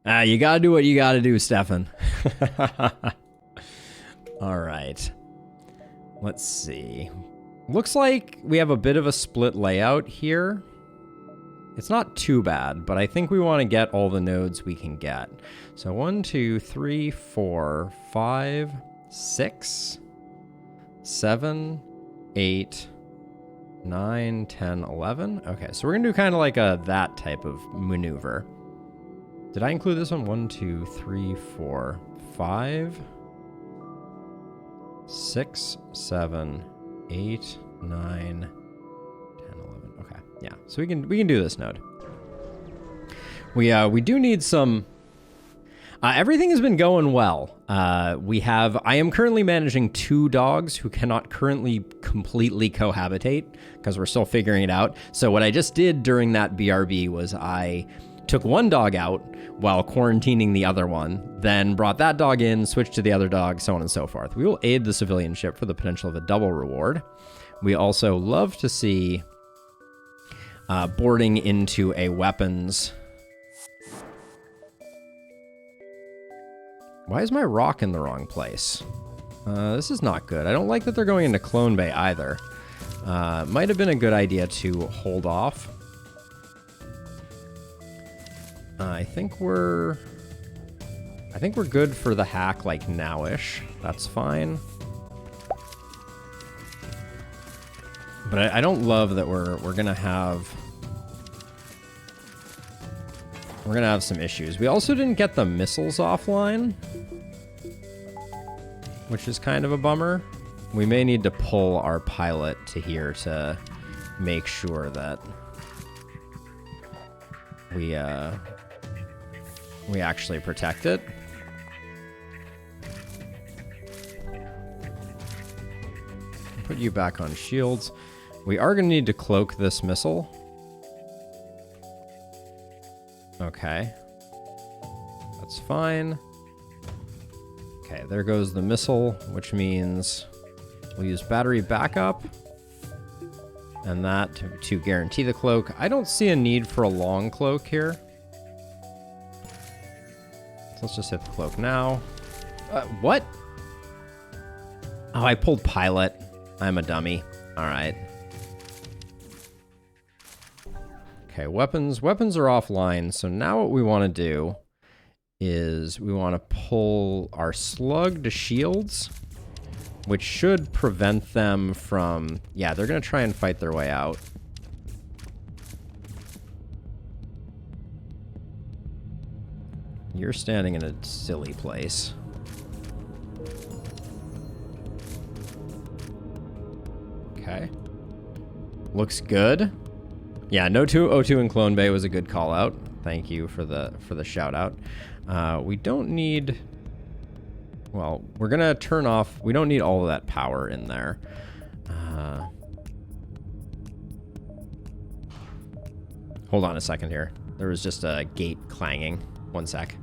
You gotta do what you gotta do, Stefan. All right. Let's see. Looks like we have a bit of a split layout here. It's not too bad, but I think we want to get all the nodes we can get. So 1, 2, 3, 4, 5, 6, 7, 8, 9, 10, 11. Okay, so we're going to do kind of like that type of maneuver. Did I include this one? 1, 2, 3, 4, 5, 6, 7, 8, 9, 10, 11. Okay, yeah. So we can do this node. We do need some. Everything has been going well. I am currently managing 2 dogs who cannot currently completely cohabitate because we're still figuring it out. So what I just did during that BRB was I took one dog out while quarantining the other one, then brought that dog in, switched to the other dog, so on and so forth. We will aid the civilian ship for the potential of a double reward. We also love to see boarding into a weapons. Why is my rock in the wrong place? This is not good. I don't like that they're going into Clone Bay either. Might have been a good idea to hold off. I think we're good for the hack like nowish. That's fine. But I don't love that we're gonna have some issues. We also didn't get the missiles offline, which is kind of a bummer. We may need to pull our pilot to here to make sure that we actually protect it. Put you back on shields. We are going to need to cloak this missile. Okay. That's fine. Okay, there goes the missile, which means we'll use battery backup. And that to guarantee the cloak. I don't see a need for a long cloak here. So let's just hit the cloak now. What? Oh, I pulled pilot. I'm a dummy. All right. Okay, weapons are offline. So now what we want to do is we want to pull our slug to shields, which should prevent them from... Yeah, they're going to try and fight their way out. You're standing in a silly place. Okay. Looks good. Yeah, no 202 in Clone Bay was a good call out. Thank you for the shout out. We don't need... Well, we're going to turn off... We don't need all of that power in there. Hold on a second here. There was just a gate clanging. One sec.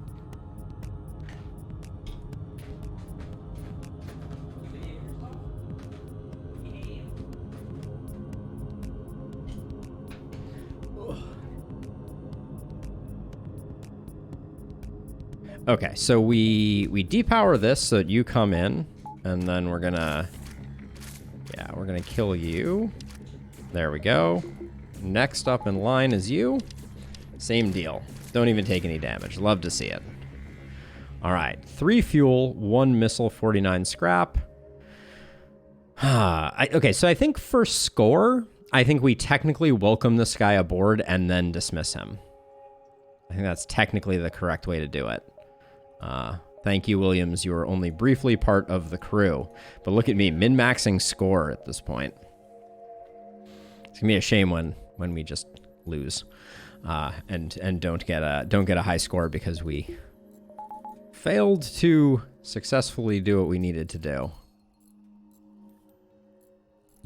Okay, so we depower this so that you come in, and then we're gonna kill you. There we go. Next up in line is you. Same deal. Don't even take any damage. Love to see it. All right, 3 fuel, 1 missile, 49 scrap. Okay, so I think for score, I think we technically welcome this guy aboard and then dismiss him. I think that's technically the correct way to do it. Thank you, Williams. You were only briefly part of the crew. But look at me, min-maxing score at this point. It's gonna be a shame when we just lose. And don't get a high score because we failed to successfully do what we needed to do.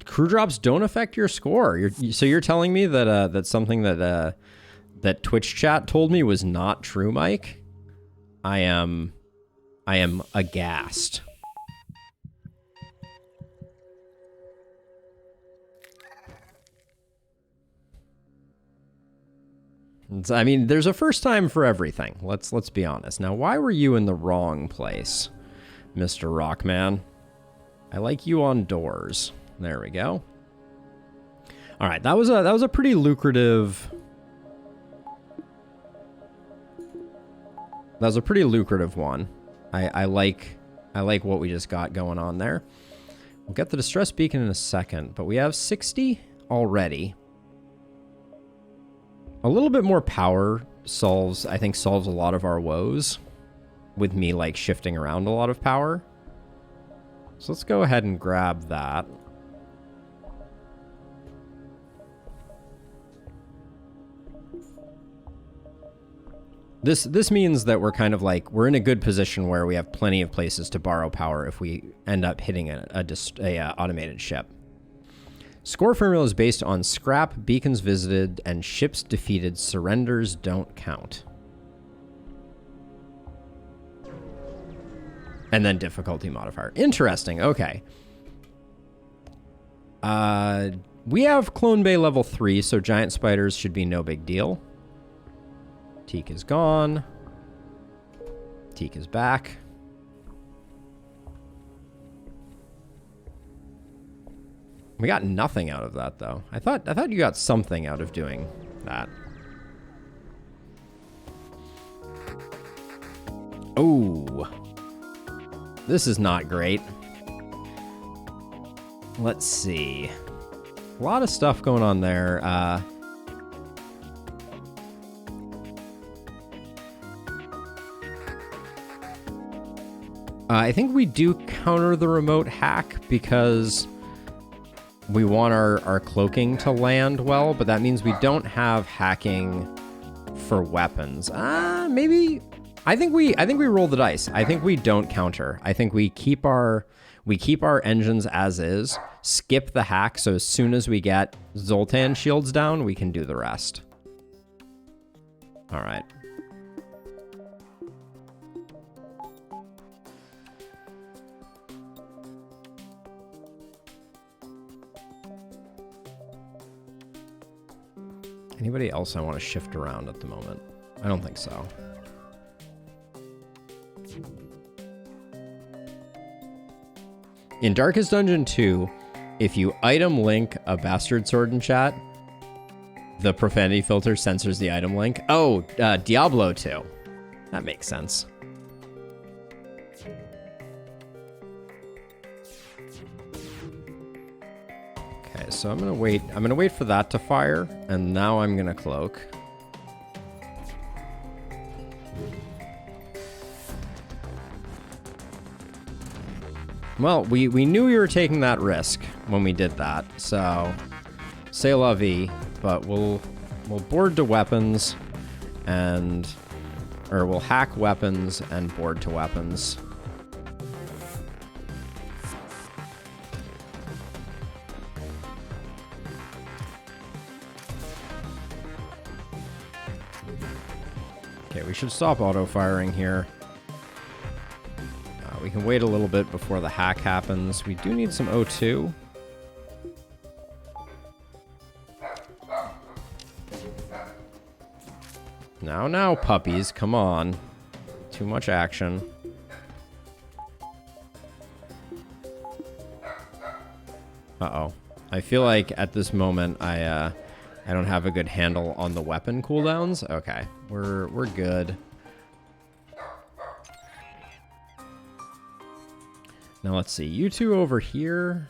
Crew drops don't affect your score. So you're telling me that that's something that Twitch chat told me was not true, Mike? I am aghast. I mean, there's a first time for everything. Let's be honest. Now, why were you in the wrong place, Mr. Rockman? I like you on doors. There we go. All right, that was a pretty lucrative. That was a pretty lucrative one. I like what we just got going on there. We'll get the distress beacon in a second, but we have 60 already. A little bit more power solves a lot of our woes with me like shifting around a lot of power. So let's go ahead and grab that. This means that we're kind of like, we're in a good position where we have plenty of places to borrow power if we end up hitting a automated ship. Score formula is based on scrap, beacons visited, and ships defeated. Surrenders don't count. And then difficulty modifier. Interesting, okay. We have Clone Bay level 3, so giant spiders should be no big deal. Teak is gone. Teak is back. We got nothing out of that, though. I thought you got something out of doing that. Oh. This is not great. Let's see. A lot of stuff going on there. I think we do counter the remote hack because we want our cloaking to land well, but that means we don't have hacking for weapons. Maybe. I think we roll the dice. I think we don't counter. I think we keep our engines as is. Skip the hack, so as soon as we get Zoltan shields down, we can do the rest. All right. Anybody else I want to shift around at the moment? I don't think so. In Darkest Dungeon 2, if you item link a bastard sword in chat, the profanity filter censors the item link. Oh, Diablo 2. That makes sense. Okay, so I'm gonna wait for that to fire, and now I'm gonna cloak. Well, we knew we were taking that risk when we did that, so c'est la vie, but we'll board to weapons or we'll hack weapons and board to weapons. Okay, we should stop auto-firing here. We can wait a little bit before the hack happens. We do need some O2. Now, puppies, come on. Too much action. Uh-oh. I feel like at this moment I don't have a good handle on the weapon cooldowns. Okay, we're good. Now let's see, you two over here.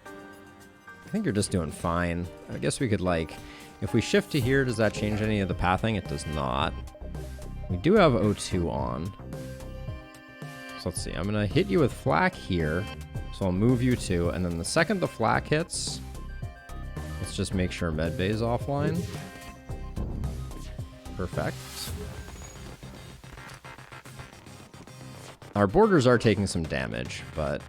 I think you're just doing fine. I guess we could like, if we shift to here, does that change any of the pathing? It does not. We do have O2 on. So let's see, I'm gonna hit you with flak here. So I'll move you two, and then the second the flak hits, let's just make sure medbay is offline. Perfect. Our borders are taking some damage, but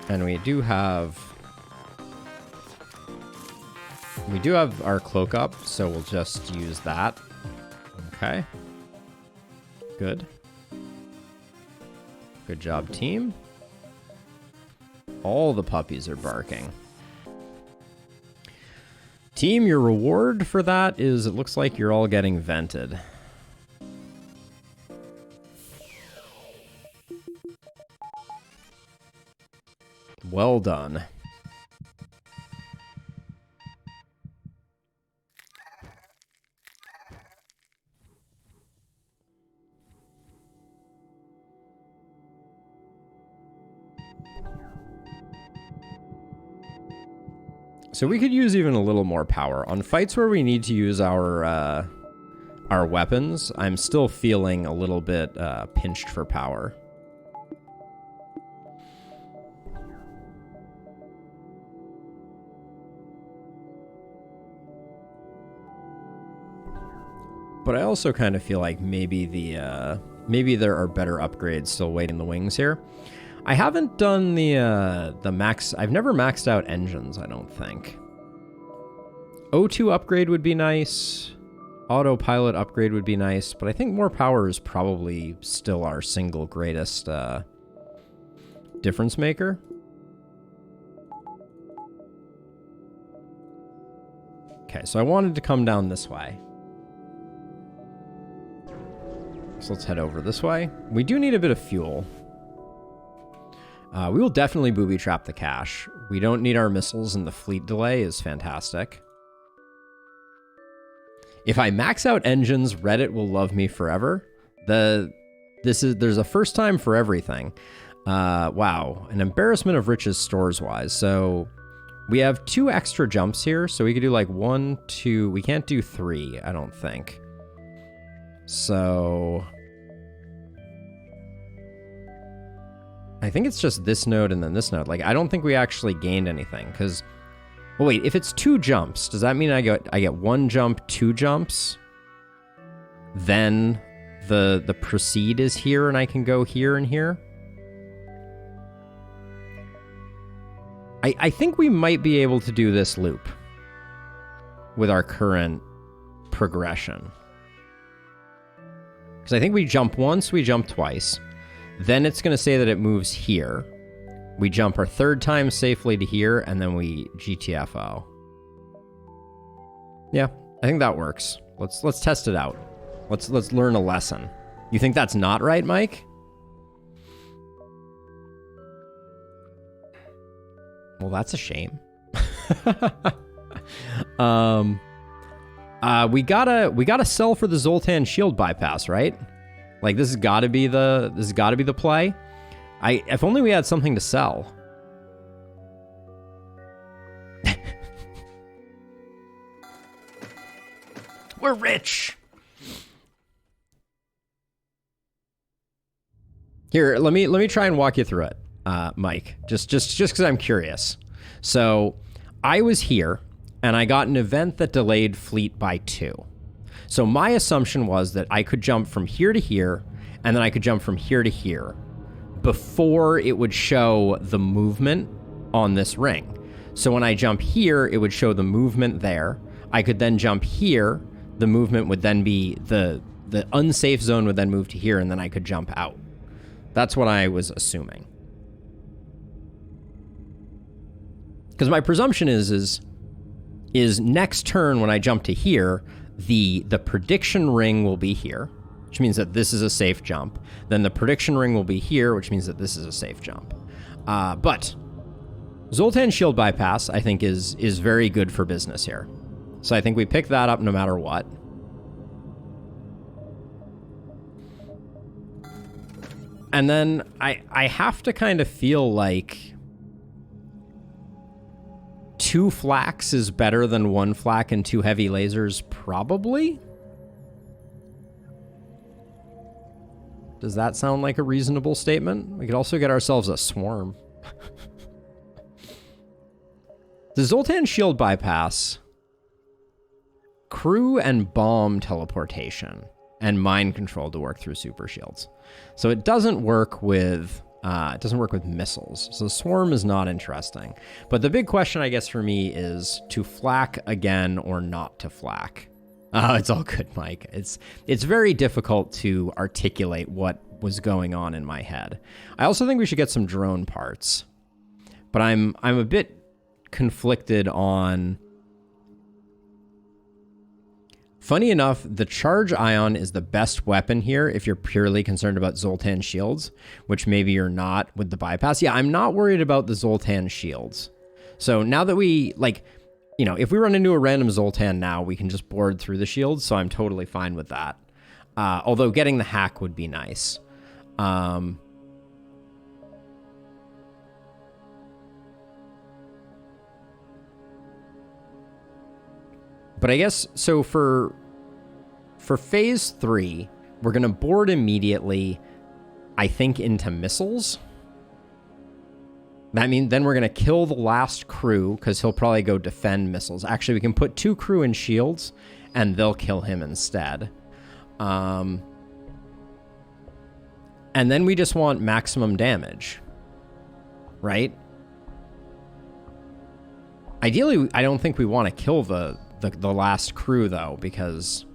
and we do have our cloak up, so we'll just use that. Okay. Good. Good job, team. All the puppies are barking. Team, your reward for that is it looks like you're all getting vented. Well done. So we could use even a little more power. On fights where we need to use our weapons, I'm still feeling a little bit pinched for power. But I also kind of feel like maybe maybe there are better upgrades still waiting in the wings here. I haven't done the max. I've never maxed out engines, I don't think. O2 upgrade would be nice. Autopilot upgrade would be nice, but I think more power is probably still our single greatest difference maker. Okay, so I wanted to come down this way. So let's head over this way. We do need a bit of fuel. We will definitely booby trap the cache. We don't need our missiles, and the fleet delay is fantastic. If I max out engines, Reddit will love me forever. There's a first time for everything. Wow, an embarrassment of riches stores-wise. So we have 2 extra jumps here, so we could do like 1, 2. We can't do 3, I don't think. So I think it's just this node and then this node. Like, I don't think we actually gained anything because, well, wait, if it's 2 jumps, does that mean I get 1 jump, 2 jumps? Then the proceed is here and I can go here and here? I think we might be able to do this loop with our current progression. Because I think we jump once, we jump twice. Then it's going to say that it moves here. We jump our 3rd time safely to here, and then we GTFO. Yeah, I think that works. Let's test it out. Let's learn a lesson. You think that's not right, Mike? Well, that's a shame. We gotta sell for the Zoltan shield bypass, right? Like, this has got to be the play. If only we had something to sell. We're rich. Here, let me try and walk you through it, Mike. Just because I'm curious. So, I was here, and I got an event that delayed fleet by 2. So my assumption was that I could jump from here to here, and then I could jump from here to here before it would show the movement on this ring. So when I jump here, it would show the movement there. I could then jump here. The movement would then be, the unsafe zone would then move to here, and then I could jump out. That's what I was assuming. Because my presumption is next turn when I jump to here, the prediction ring will be here, which means that this is a safe jump. Then the prediction ring will be here, which means that this is a safe jump. But Zoltan shield bypass, I think, is very good for business here. So I think we pick that up no matter what. And then I have to kind of feel like 2 flaks is better than 1 flak and 2 heavy lasers, probably? Does that sound like a reasonable statement? We could also get ourselves a swarm. The Zoltan shield bypass, crew and bomb teleportation, and mind control to work through super shields. So it doesn't work with missiles. So the swarm is not interesting. But the big question, I guess, for me is to flak again or not to flak. It's all good, Mike. It's very difficult to articulate what was going on in my head. I also think we should get some drone parts. But I'm a bit conflicted on... Funny enough, the Charge Ion is the best weapon here if you're purely concerned about Zoltan shields, which maybe you're not with the bypass. Yeah, I'm not worried about the Zoltan shields. So now that we, like, you know, if we run into a random Zoltan now, we can just board through the shields, so I'm totally fine with that. Although getting the hack would be nice. But I guess, so for phase 3, we're going to board immediately, I think, into missiles. That means then we're going to kill the last crew, because he'll probably go defend missiles. Actually, we can put 2 crew in shields, and they'll kill him instead. And then we just want maximum damage, right? Ideally, I don't think we want to kill the last crew, though, because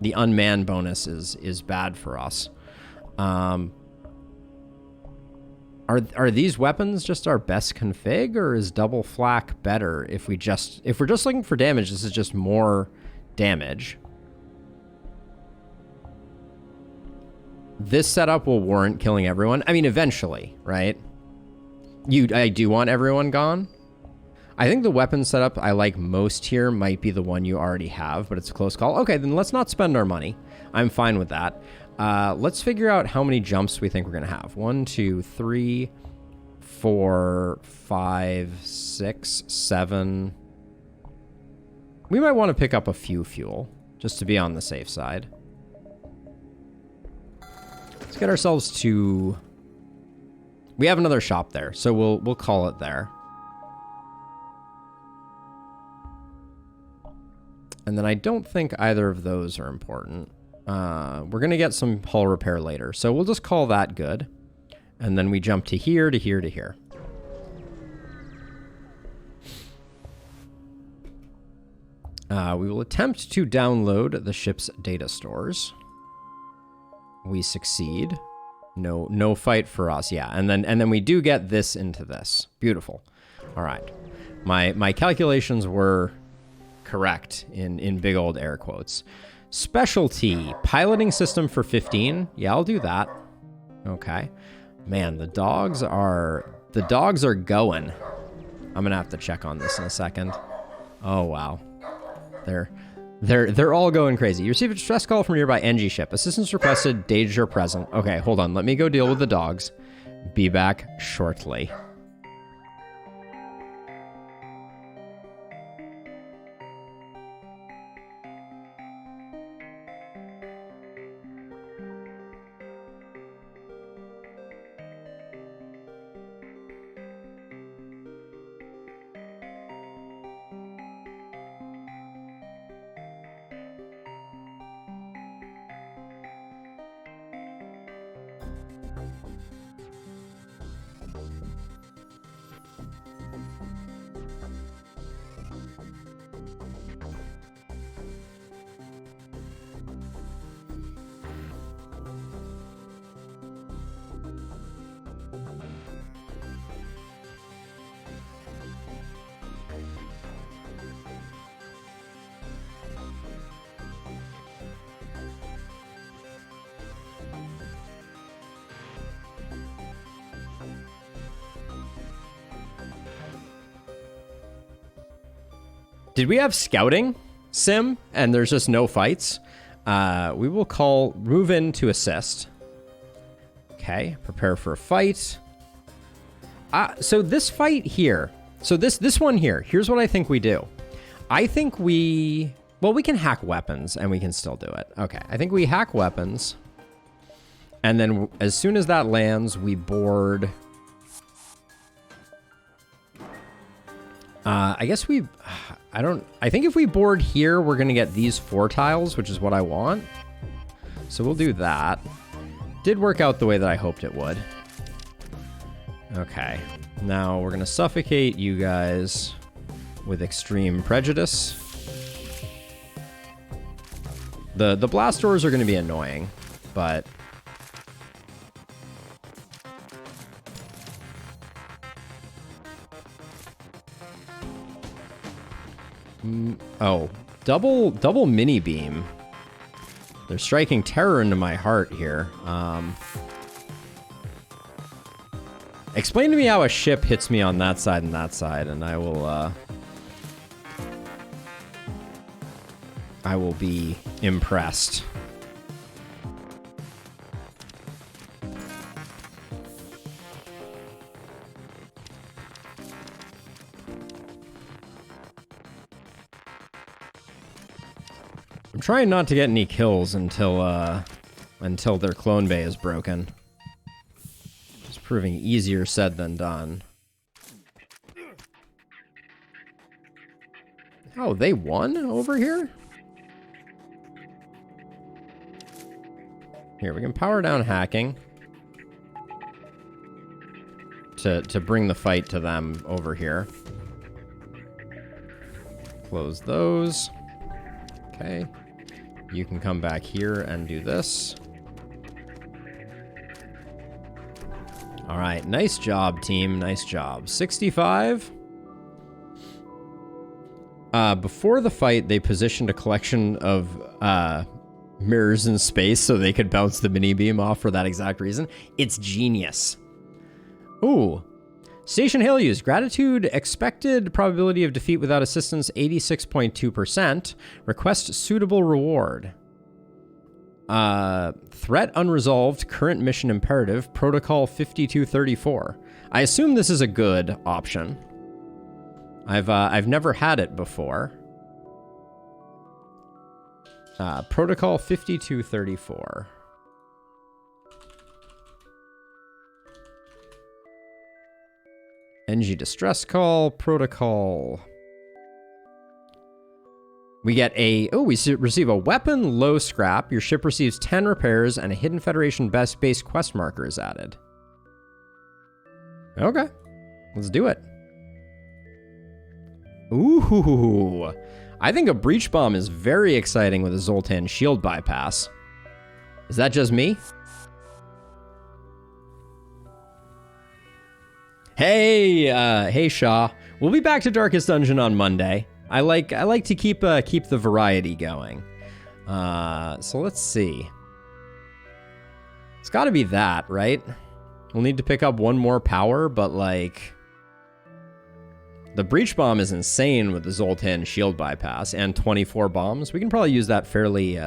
the unmanned bonus is bad for us. Are these weapons just our best config, or is double flak better if we're just looking for damage? This is just more damage. This setup will warrant killing everyone. I mean, eventually, right? I do want everyone gone. I think the weapon setup I like most here might be the one you already have, but it's a close call. Okay, then let's not spend our money. I'm fine with that. Let's figure out how many jumps we think we're going to have. 1, 2, 3, 4, 5, 6, 7. We might want to pick up a few fuel, just to be on the safe side. Let's get ourselves to... We have another shop there, so we'll call it there. And then I don't think either of those are important. We're going to get some hull repair later, so we'll just call that good. And then we jump to here, to here, to here. We will attempt to download the ship's data stores. We succeed. No fight for us. Yeah, and then we do get this into this. Beautiful. All right. My calculations were correct in big old air quotes. Specialty piloting system for 15. Yeah, I'll do that. Okay. Man, the dogs are going. I'm gonna have to check on this in a second. Oh wow. They're all going crazy. You receive a distress call from a nearby NG ship. Assistance requested, danger present. Okay, hold on. Let me go deal with the dogs. Be back shortly. Did we have scouting sim and there's just no fights? We will call move in to assist. Okay, prepare for a fight. So this fight here, so this one here, here's what I think we do. I think we can hack weapons and we can still do it. Okay, I think we hack weapons. And then as soon as that lands, we board. I guess I think if we board here, we're going to get these 4 tiles, which is what I want. So we'll do that. Did work out the way that I hoped it would. Okay. Now we're going to suffocate you guys with extreme prejudice. The blast doors are going to be annoying, but... Oh, double mini beam. They're striking terror into my heart here. Explain to me how a ship hits me on that side, and I will be impressed. I'm trying not to get any kills until their clone bay is broken. It's proving easier said than done. Oh, they won over here? Here, we can power down hacking to bring the fight to them over here. Close those. Okay. You can come back here and do this. All right, nice job, team. Nice job. 65. Before the fight, they positioned a collection of mirrors in space so they could bounce the mini beam off for that exact reason. It's genius. Ooh. Station hail use. Gratitude. Expected probability of defeat without assistance 86.2%. Request suitable reward. Threat unresolved. Current mission imperative. Protocol 5234. I assume this is a good option. I've never had it before. Protocol 5234. NG distress call, protocol. We get we receive a weapon, low scrap. Your ship receives 10 repairs and a Hidden Federation base quest marker is added. Okay, let's do it. Ooh, I think a breach bomb is very exciting with a Zoltan shield bypass. Is that just me? Hey, Shaw. We'll be back to Darkest Dungeon on Monday. I like to keep the variety going. So let's see. It's got to be that, right? We'll need to pick up one more power, but like the breach bomb is insane with the Zoltan shield bypass and 24 bombs. We can probably use that fairly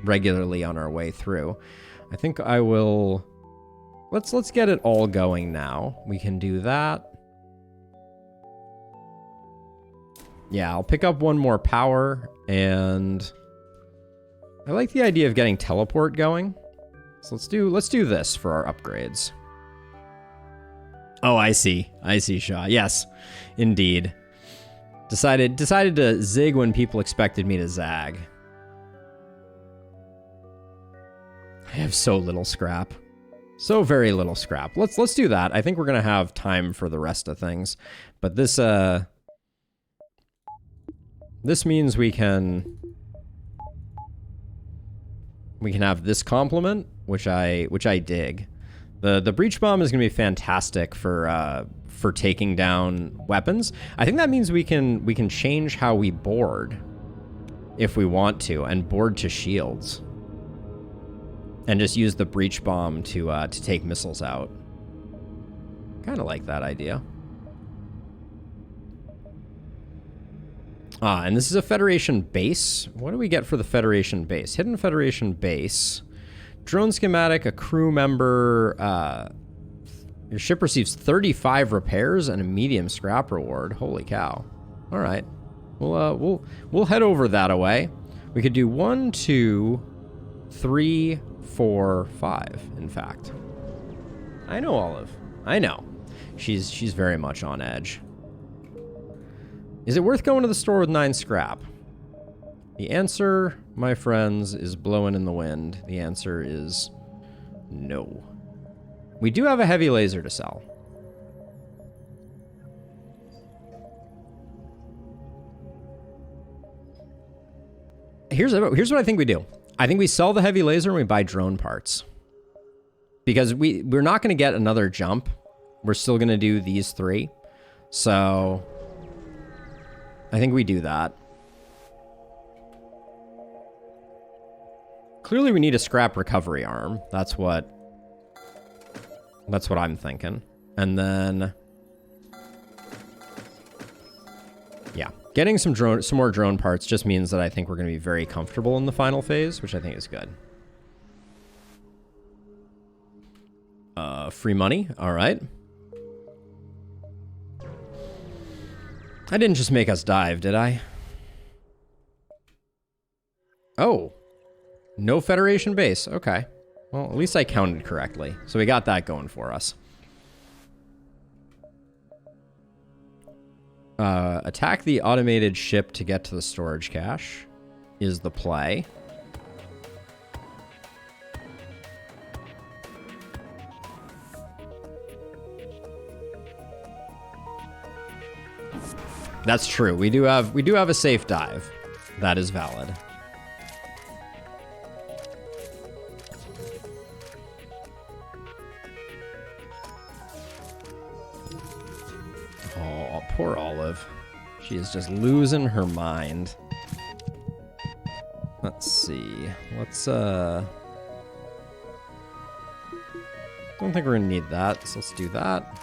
regularly on our way through. I think I will. Let's get it all going now. We can do that. Yeah, I'll pick up one more power, and I like the idea of getting teleport going. So let's do this for our upgrades. Oh, I see, Shaw. Yes, indeed. Decided to zig when people expected me to zag. I have so little scrap. So very little scrap. Let's do that. I think we're gonna have time for the rest of things, but this means we can have this complement, which I dig. The breach bomb is gonna be fantastic for taking down weapons. I think that means we can change how we board if we want to, and board to shields. And just use the breach bomb to take missiles out. Kind of like that idea. And this is a Federation base. What do we get for the Federation base? Hidden Federation base. Drone schematic, a crew member. Your ship receives 35 repairs and a medium scrap reward. Holy cow. All right. We'll head over that away. We could do 1, 2, 3, 4, 5, in fact. I know Olive. I know. She's very much on edge. Is it worth going to the store with 9 scrap? The answer, my friends, is blowing in the wind. The answer is no. We do have a heavy laser to sell. Here's what I think we do. I think we sell the heavy laser and we buy drone parts. Because we're not going to get another jump. We're still going to do these 3. So I think we do that. Clearly we need a scrap recovery arm. That's what I'm thinking. And then, yeah, getting some more drone parts just means that I think we're going to be very comfortable in the final phase, which I think is good. Free money. All right. I didn't just make us dive, did I? Oh, no Federation base. Okay. Well, at least I counted correctly. So we got that going for us. Attack the automated ship to get to the storage cache is the play. That's true. We do have a safe dive. That is valid. Oh, poor Olive. She is just losing her mind. Let's see. Don't think we're gonna need that, so let's do that.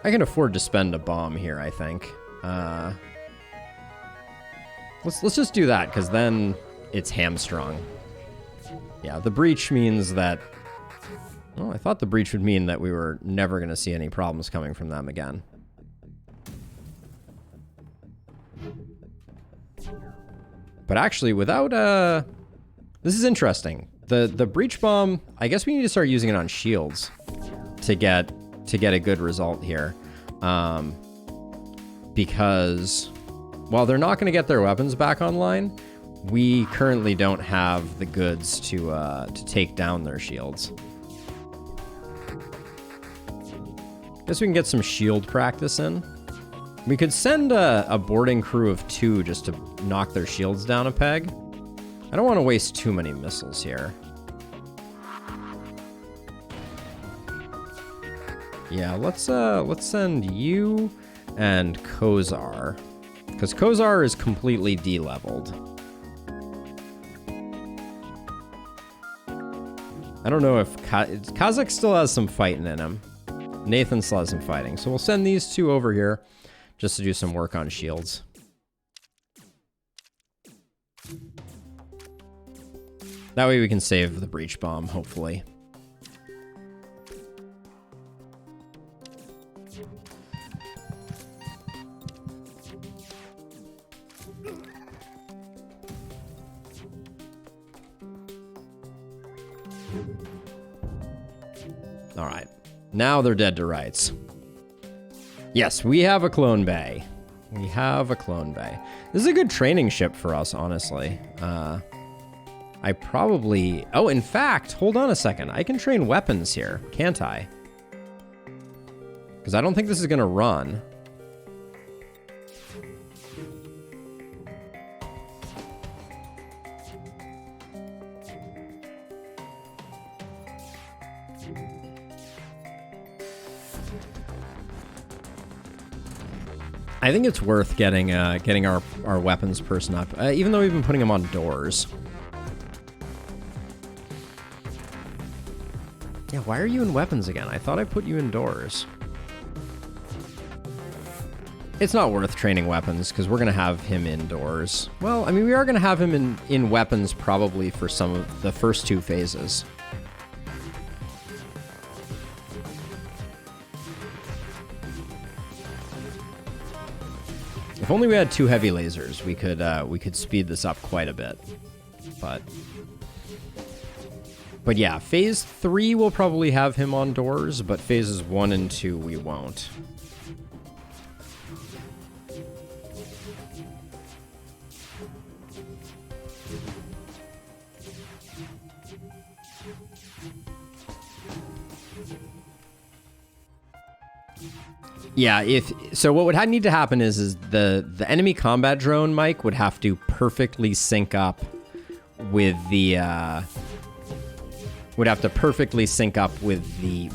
I can afford to spend a bomb here, I think. Let's just do that, because then it's hamstrung. Yeah, the breach means that... Well, I thought the breach would mean that we were never going to see any problems coming from them again. But actually, without... This is interesting. The breach bomb, I guess we need to start using it on shields to get a good result here. Because while they're not going to get their weapons back online, we currently don't have the goods to take down their shields. Guess we can get some shield practice in. We could send a boarding crew of 2 just to knock their shields down a peg. I don't want to waste too many missiles here. Yeah, let's send you and Kozar, because Kozar is completely de-leveled. I don't know if Kazakh still has some fighting in him. Nathan still has some fighting, so we'll send these 2 over here just to do some work on shields. That way we can save the breach bomb, hopefully. All right. Now they're dead to rights. Yes, we have a clone bay. We have a clone bay. This is a good training ship for us, honestly. I probably... Oh, in fact, hold on a second. I can train weapons here, can't I? Because I don't think this is going to run. I think it's worth getting our weapons person up, even though we've been putting them on doors. Yeah, why are you in weapons again? I thought I put you in doors. It's not worth training weapons, because we're going to have him indoors. Well, I mean, we are going to have him in weapons probably for some of the first 2 phases. If only we had 2 heavy lasers, we could speed this up quite a bit. But yeah, phase 3 will probably have him on doors, but phases 1 and 2 we won't. Yeah, so what would need to happen is the enemy combat drone, Mike, would have to perfectly sync up with the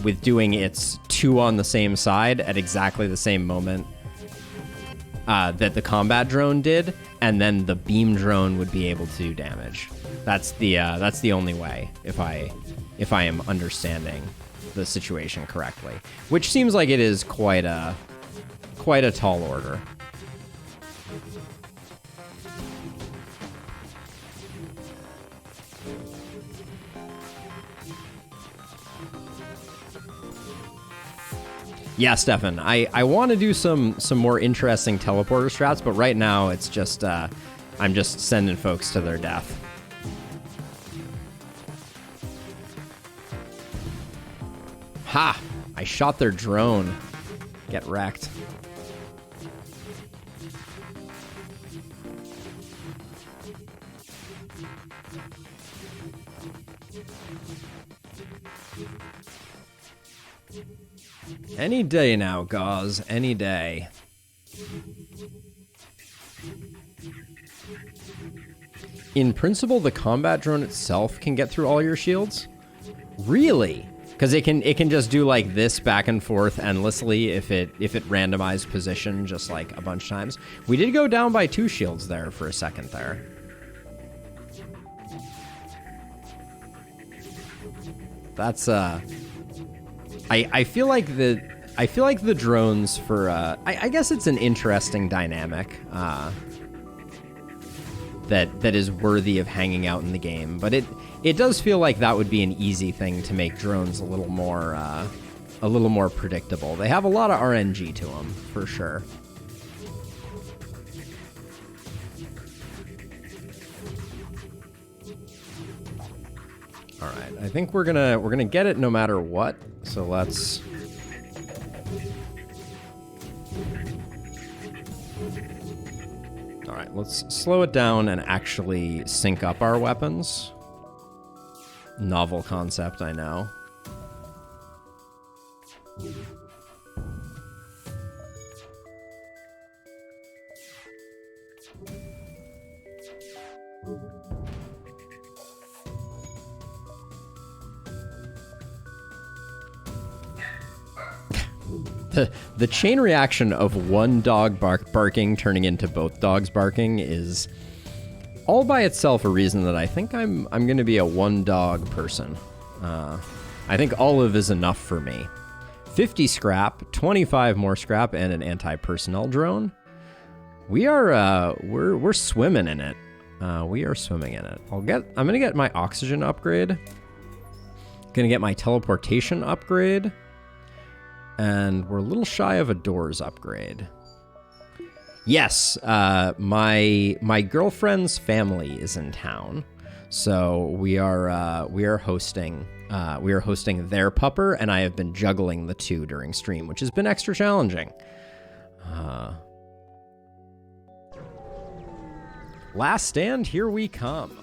with doing its 2 on the same side at exactly the same moment. that the combat drone did, and then the beam drone would be able to do damage. That's the only way, if I am understanding the situation correctly, which seems like it is quite a tall order. Yeah, Stefan, I want to do some more interesting teleporter strats, but right now it's just I'm just sending folks to their death. Ha! I shot their drone. Get wrecked. Any day now, Gauze. Any day. In principle, the combat drone itself can get through all your shields? Really? Because it can just do like this back and forth endlessly if it randomized position just like a bunch of times. We did go down by 2 shields there for a second there. That's I feel like the drones for I guess it's an interesting dynamic that is worthy of hanging out in the game, but it does feel like that would be an easy thing to make drones a little more predictable. They have a lot of RNG to them for sure. All right, I think we're gonna get it no matter what. So let's. All right, let's slow it down and actually sync up our weapons. Novel concept, I know. The chain reaction of one dog barking turning into both dogs barking is all by itself a reason that I think I'm going to be a one dog person. I think olive is enough for me. 50 scrap, 25 more scrap, and an anti-personnel drone. We are we're swimming in it. We are swimming in it. I'm gonna get my oxygen upgrade. Gonna get my teleportation upgrade. And we're a little shy of a doors upgrade. Yes, my girlfriend's family is in town, so we are hosting their pupper, and I have been juggling the two during stream, which has been extra challenging. Last stand, here we come.